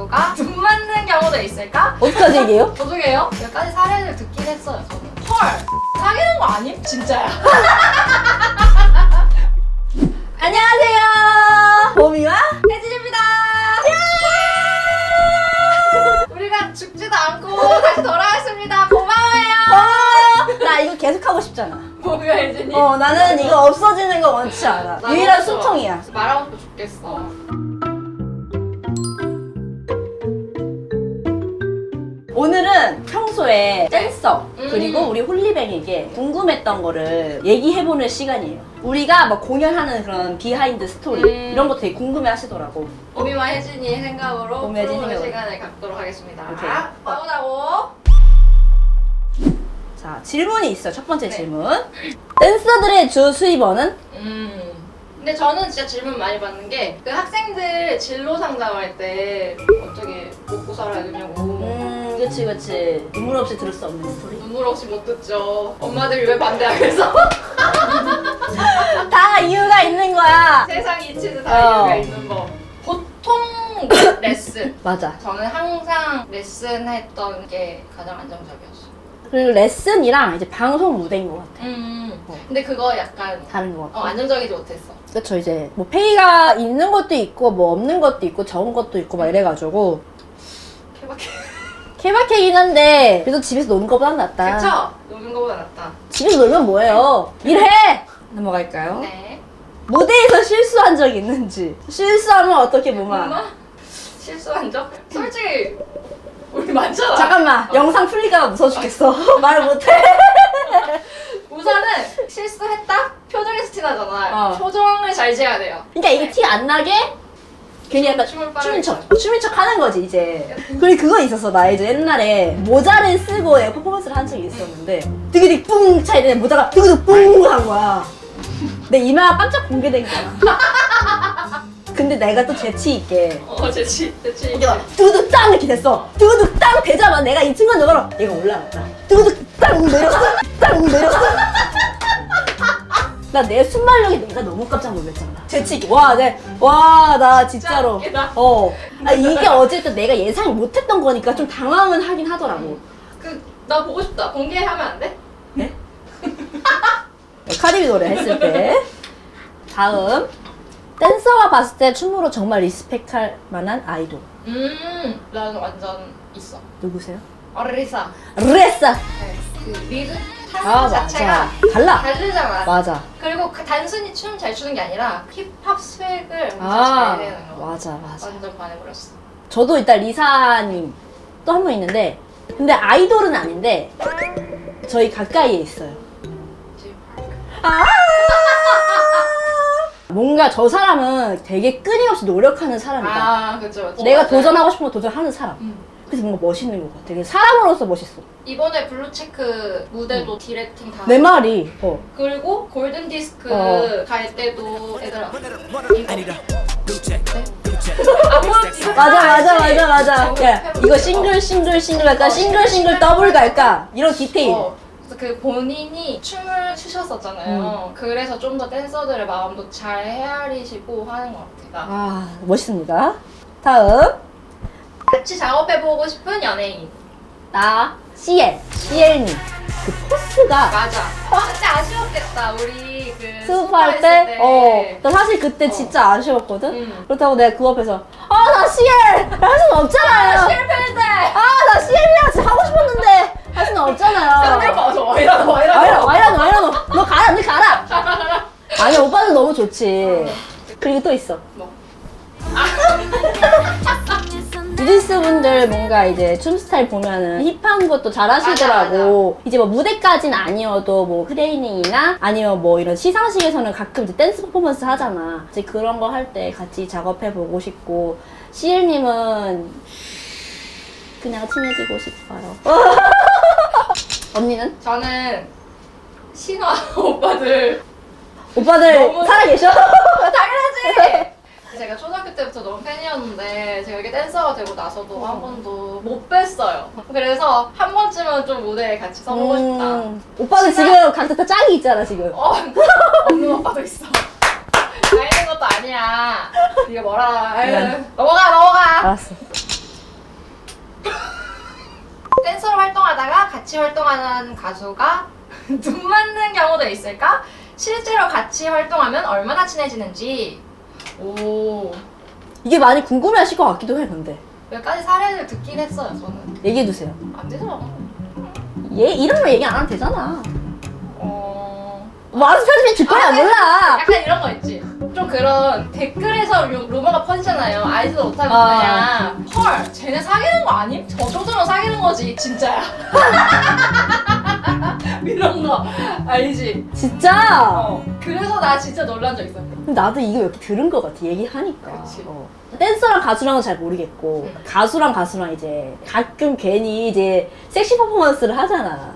가수가 돈 맞는 경우도 있을까? 어디까지 얘기해요? 도둑이에요? 몇 가지 사례를 듣긴 했어요, 저는. 헐! 사귀는 거 아님? 진짜야. 안녕하세요. 봄이와 혜진입니다. 우리가 죽지도 않고 다시 돌아왔습니다. 고마워요. 나 이거 계속 하고 싶잖아. 뭐가 혜진이? 나는 이거 없어지는 거 원치 않아. 나도 유일한 좋아. 숨통이야. 말하고 싶어 죽겠어. 오늘은 평소에 댄서 그리고 음. 우리 홀리뱅에게 궁금했던 거를 얘기해보는 시간이에요. 우리가 뭐 공연하는 그런 비하인드 스토리 이런 거 되게 궁금해 하시더라고. 오미와 혜진이의 생각으로 오미, 혜진 풀어보는 생각으로. 시간을 갖도록 하겠습니다. 오케이. 나오나고. 자, 질문이 있어요. 첫 번째 네. 질문. 댄서들의 주 수입원은? 근데 저는 진짜 질문 많이 받는 게 그 학생들 진로 상담할 때 어떻게 먹고 살아야 되냐고. 그치. 눈물 없이 들을 수 없는 스토리. 눈물 없이 못 듣죠. 엄마들이 왜 반대하겠어? 다 이유가 있는 거야. 세상 이치도 다 어. 이유가 있는 거. 보통 레슨. 맞아. 저는 항상 레슨 했던 게 가장 안정적이었어. 그리고 레슨이랑 이제 방송 무대인 것 같아. 근데 그거 약간 다른 것 같아. 안정적이지 못했어. 그쵸, 이제 뭐 페이가 있는 것도 있고 뭐 없는 것도 있고 적은 것도 있고 막 이래가지고 케바케. 케바케긴 한데 그래도 집에서 노는 것보단 낫다. 그쵸? 노는 거보다 낫다. 집에서 놀면 뭐예요? 일해! 넘어갈까요? 네. 무대에서 실수한 적 있는지, 실수하면 어떻게 몸아? 엄마? 실수한 적? 솔직히 우리 많잖아. 잠깐만, 영상 풀릴까봐 무서워 죽겠어. 말을 못해. 우선은 실수했다? 표정에서 티나잖아. 어. 표정을 잘 지어야 돼요. 그러니까 이게 티 안 나게 괜히 약간 춤을 빠르게 춤인 척 하는 거지 이제. 그리고 그거 있었어. 나 이제 옛날에 모자를 쓰고 내가 퍼포먼스를 한 적이 있었는데 드그득 뿡 차야 되는 모자가 드그득 뿡 한 거야. 내 이마가 깜짝 공개된 거야. 근데 내가 또 재치 있게 재치. 이게 막 두두둑 땅 이렇게 됐어. 두두둑 땅 되자마자 내가 이 순간적으로 얘가 올라갔다. 두두둑 땅 내렸어. 땅 내렸어. 나 내 순발력이 내가 너무 깜짝 놀랐잖아. 재치 있게. 나 진짜로. 웃기다. 이게 어쨌든 내가 예상이 못했던 거니까 좀 당황은 하긴 하더라고. 나 보고 싶다. 공개하면 안 돼? 네? 카디비 노래 했을 때. 다음. 댄서가 봤을 때 춤으로 정말 리스펙할 만한 아이돌. 나는 완전 있어. 누구세요? 어리사. 레사. 네. 그 리듬 타는 아, 자체가 달라. 다르잖아. 맞아. 그리고 단순히 춤 잘 추는 게 아니라 힙합 스웩을 엄청 아, 잘 내는 거. 맞아. 완전 반해버렸어. 저도 일단 리사님 또 한 분 있는데, 근데 아이돌은 아닌데 저희 가까이에 있어요. 뭔가 저 사람은 되게 끊임없이 노력하는 사람이다. 그쵸. 내가 도전하고 싶은 거 도전하는 사람. 그래서 뭔가 멋있는 것 같아. 되게 사람으로서 멋있어. 이번에 블루체크 무대도 디렉팅 다 내 말이. 그리고 골든 디스크 갈 때도 얘들아 맞아. 야, 이거 싱글 갈까? 싱글 더블 갈까? 이런 디테일. 그래서 그 본인이 춤을 추셨었잖아요. 그래서 좀 더 댄서들의 마음도 잘 헤아리시고 하는 것 같아요. 멋있습니다. 다음. 같이 작업해보고 싶은 연예인. 나 CL님. 그 포스가 맞아. 그때 아쉬웠겠다. 우리 그 수업할 때, 나 사실 그때 진짜 아쉬웠거든? 그렇다고 내가 그 앞에서, 나 CL! 할 수는 없잖아요! 실패인데. 나 CL이랑 진짜 하고 싶었는데! 할 수는 없잖아요! 맞아. 와이라노. 너 가라! 아니, 오빠는 너무 좋지. 그리고 또 있어. 뭐? 뮤지스 분들 뭔가 이제 춤 스타일 보면은 힙한 것도 잘 하시더라고. 이제 뭐 무대까지는 아니어도 뭐 트레이닝이나 아니면 뭐 이런 시상식에서는 가끔 이제 댄스 퍼포먼스 하잖아. 이제 그런 거 할 때 같이 작업해보고 싶고, CL님은 그냥 친해지고 싶어요. 언니는? 저는 신화 오빠들 오빠들 살아계셔? 당연하지. 제가 초등학교 때부터 너무 팬이었는데 제가 이렇게 댄서가 되고 나서도 한 번도 못 뵀어요. 그래서 한 번쯤은 좀 무대에 같이 서보고 싶다. 오빠는 지금 각자 다 짝이 있잖아 지금. 없는 오빠도 있어. 나 있는 것도 아니야. 네가 뭐라. 미안. 넘어가. 알았어. 같이 활동하는 가수가 눈 맞는 경우도 있을까? 실제로 같이 활동하면 얼마나 친해지는지. 오, 이게 많이 궁금해하실 것 같기도 해 근데. 몇 가지 사례를 듣긴 했어요 저는. 얘기해주세요. 안 되죠. 얘 이름을 얘기 안 하면 되잖아. 뭐 알아서 편집해 줄 거야 몰라. 약간 이런 거 있지. 좀 그런 댓글에서 루머가 퍼지잖아요. 알지도 못하고 아. 그냥 헐 쟤네 사귀는 거 아님? 저 정도면 사귀는 거지 진짜야. 이런 거 알지? 진짜? 그래서 나 진짜 놀란 적 있어. 근데 나도 이거 몇 개 들은 것 같아 얘기하니까. 그치. 댄서랑 가수랑은 잘 모르겠고 가수랑 가수랑 가끔 괜히 섹시 퍼포먼스를 하잖아.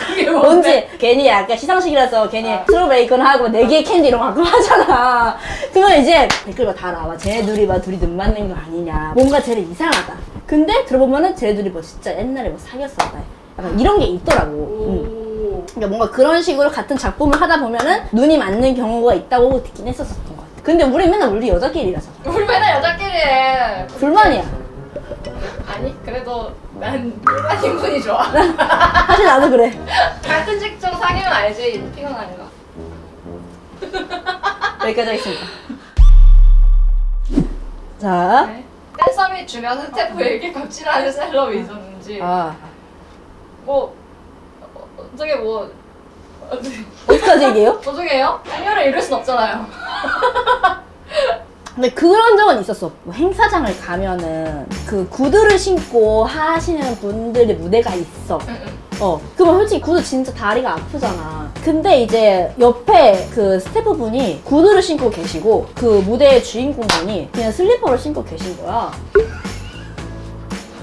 그게 뭔지 괜히 약간 시상식이라서 괜히 트루 베이컨 하고 4개의 캔디 이런 거 가끔 하잖아. 그러면 댓글 막 다 나와. 쟤네 둘이 눈 맞는 거 아니냐. 뭔가 쟤네 이상하다. 근데 들어보면은 쟤네 둘이 진짜 옛날에 사귀었었다. 약간 이런 게 있더라고. 그러니까 뭔가 그런 식으로 같은 작품을 하다 보면은 눈이 맞는 경우가 있다고 듣긴 했었던 것 같아. 근데 우리 맨날 우리 여자끼리라서. 우리 맨날 여자끼리 해. 불만이야. 아니 그래도 난 일반인 분이 좋아. 사실 나도 그래. 같은 직종 사귀면 알지 피곤한 거. 여기까지 하겠습니다. 자. 네. 댄서 및 주변 스태프에게 갑질하는 셀럽이 있었는지. 어디까지 얘기해요? 도중에요? 행렬을 이룰 순 없잖아요. 근데 그런 적은 있었어. 뭐 행사장을 가면은 그 구두를 신고 하시는 분들의 무대가 있어. 그러면 솔직히 구두 진짜 다리가 아프잖아. 근데 이제 옆에 그 스태프분이 구두를 신고 계시고 그 무대의 주인공분이 그냥 슬리퍼를 신고 계신 거야.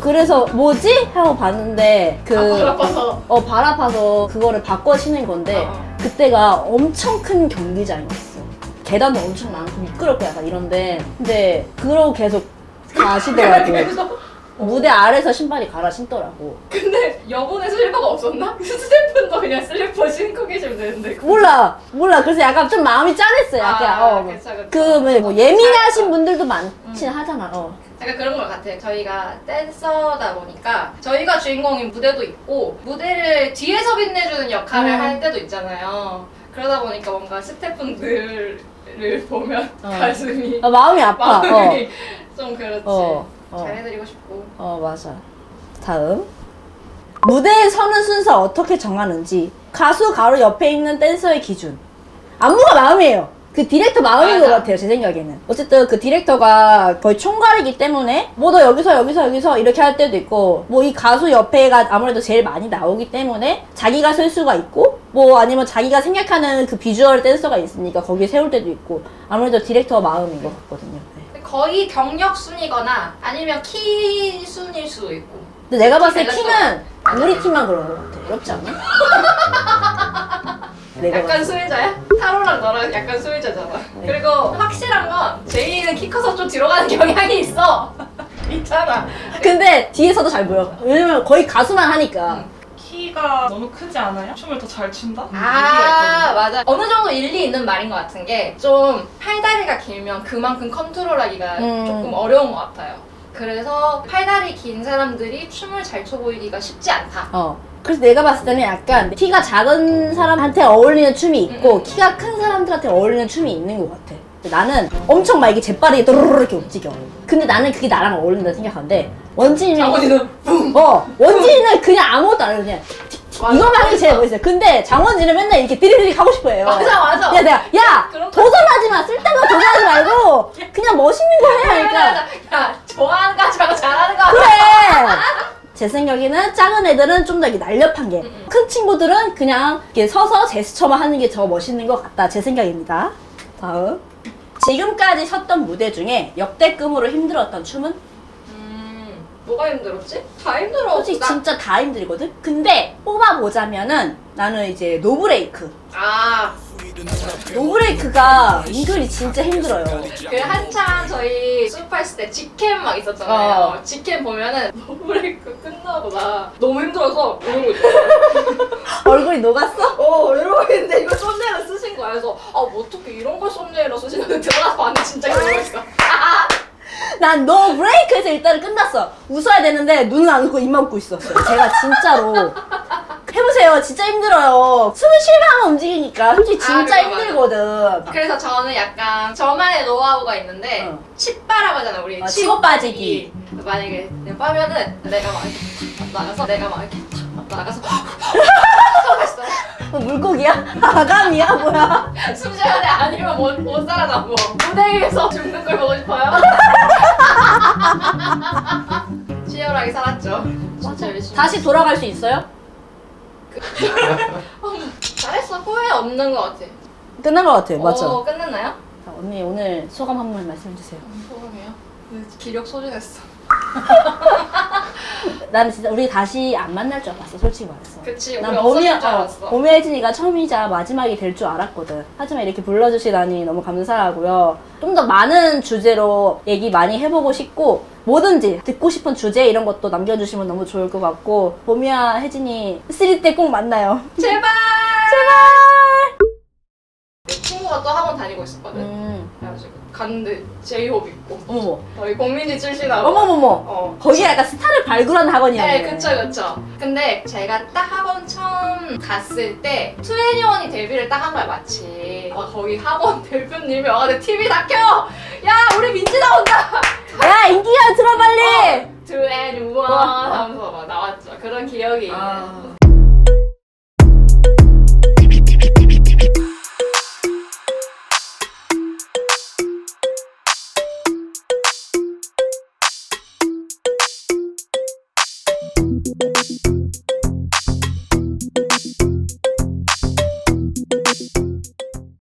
그래서 뭐지? 하고 봤는데 발 아파서. 발 아파서 그거를 바꿔 신은 건데 그때가 엄청 큰 경기장이었어. 계단도 엄청 많고 미끄럽고 약간 이런데 근데 그러고 계속 가시더라고. 그래서 무대 아래서 신발이 갈아 신더라고. 근데 여분의 슬리퍼가 없었나? 스태프분도 그냥 슬리퍼 신고 계시면 되는데. 몰라. 그래서 약간 좀 마음이 짠했어. 약간 그쵸. 뭐 예민하신 분들도 많긴 하잖아. 약간 그런 것 같아요. 저희가 댄서다 보니까 저희가 주인공인 무대도 있고 무대를 뒤에서 빛내주는 역할을 할 때도 있잖아요. 그러다 보니까 뭔가 스태프분들을 보면 가슴이 마음이 아파. 마음이 좀 그렇지. 어. 잘해드리고 싶고. 맞아. 다음. 무대에 서는 순서 어떻게 정하는지. 가수 가로 옆에 있는 댄서의 기준. 안무가 마음이에요. 그 디렉터 마음인 것 같아요, 제 생각에는. 어쨌든 그 디렉터가 거의 총괄이기 때문에 뭐 너 여기서 이렇게 할 때도 있고 뭐 이 가수 옆에가 아무래도 제일 많이 나오기 때문에 자기가 설 수가 있고 뭐 아니면 자기가 생각하는 그 비주얼 댄서가 있으니까 거기에 세울 때도 있고 아무래도 디렉터 마음인 것 같거든요. 네. 거의 경력 순이거나 아니면 키 순일 수도 있고. 근데 내가 봤을 때 키 키는 우리 팀만 그런 것 같아. 그렇지 않아? 내가 약간 봤을 때. 수혜자야? 타로랑 너랑 약간 수혜자잖아. 그리고 확실한 건 제이는 키 커서 좀 뒤로 가는 경향이 있어. 있잖아. 근데 뒤에서도 잘 보여. 왜냐면 거의 가수만 하니까. 키가 너무 크지 않아요? 춤을 더 잘 춘다? 맞아. 어느 정도 일리 있는 말인 것 같은 게 좀 팔다리가 길면 그만큼 컨트롤하기가 조금 어려운 것 같아요. 그래서 팔다리 긴 사람들이 춤을 잘 춰 보이기가 쉽지 않다. 그래서 내가 봤을 때는 약간 키가 작은 사람한테 어울리는 춤이 있고 키가 큰 사람들한테 어울리는 춤이 있는 것 같아. 나는 엄청 막 이게 재빠르게 또르르 이렇게 움직여. 근데 나는 그게 나랑 어울린다 생각하는데 원진이는 장원이는 뿡! 원진이는 그냥 아무것도 안 해요. 그냥 이거만 하는 게 제일 멋있어요. 근데 장원진은 맨날 이렇게 디리디리 하고 싶어 해요. 맞아. 야 그런 거- 도전하지 마. 쓸데없는 거 도전하지 말고 그냥 멋있는 거 해. 그러니까 야, 좋아하는 거 하지 말고 잘하는 거 하자. 그래. 제 생각에는 작은 애들은 좀 더 이렇게 날렵한 게, 큰 친구들은 그냥 이렇게 서서 제스처만 하는 게 더 멋있는 것 같다. 제 생각입니다. 다음. 지금까지 섰던 무대 중에 역대급으로 힘들었던 춤은? 뭐가 힘들었지? 다 힘들어. 솔직히 진짜 다 힘들거든? 근데 뽑아보자면은 나는 이제 노브레이크. 노브레이크가 은근히 진짜 힘들어요. 그 한창 저희 수업했을 때 직캠 막 있었잖아요. 직캠 보면은 노브레이크 끝나고 나 너무 힘들어서 이러고 있었어요. 얼굴이 녹았어? 이러고 있는데 이거 썸네일로 쓰신 거야. 그래서 뭐 어떻게 이런 걸 썸네일로 쓰시는데 들어가서 봤는데 진짜 이러고 있어. 난 너 브레이크에서 일단은 끝났어. 웃어야 되는데 눈은 안 웃고 입만 웃고 있었어요. 제가 진짜로. 해보세요. 진짜 힘들어요. 숨을 쉴만하면 움직이니까. 솔직히 진짜 그거 맞아. 힘들거든. 그래서 저는 약간 저만의 노하우가 있는데 어. 치바라고 하잖아 우리. 치고 빠지기. 만약에 내가 빠면은 내가 막 이렇게 탁 나가서 내가 막 이렇게 탁 나가서 하고 있어. 물고기야? 아감이야? 뭐야? 숨 쉬어야 돼. 아니면 못 살아남고 무대 위에서 죽는 걸 보고 싶어요. 치열하게 살았죠. 진짜 열심히. 다시 돌아갈 수 있어요? 잘했어. 후회 없는 것 같아. 끝난 것 같아요. 맞죠? 끝났나요? 자, 언니 오늘 소감 한 번 말씀해주세요. 소감이요? 기력 소진했어. 나는 진짜 우리 다시 안 만날 줄 알았어. 솔직히 말해서. 그치. 우리 난 없어질 줄 알았어. 봄이 혜진이가 처음이자 마지막이 될 줄 알았거든. 하지만 이렇게 불러주시다니 너무 감사하고요. 좀 더 많은 주제로 얘기 많이 해보고 싶고 뭐든지 듣고 싶은 주제 이런 것도 남겨주시면 너무 좋을 것 같고 봄이와 혜진이 3 때 꼭 만나요. 제발! 제발! 내 친구가 또 학원 다니고 있었거든. 그래가지고 갔는데 제이홉 있고 어머머. 저희 공민지 출신하고 어머머머. 거기가 약간 스타를 발굴하는 학원이었네. 네, 그쵸. 근데 제가 딱 학원 처음 갔을 때 투애니원이 데뷔를 딱 한 거야, 마치. 거기 학원 대표님이 와가지고 TV 다 켜! 야, 우리 민지 나온다! 야 인기야 들어 빨리! 투애니원 하면서 막 나왔죠. 그런 기억이 있는.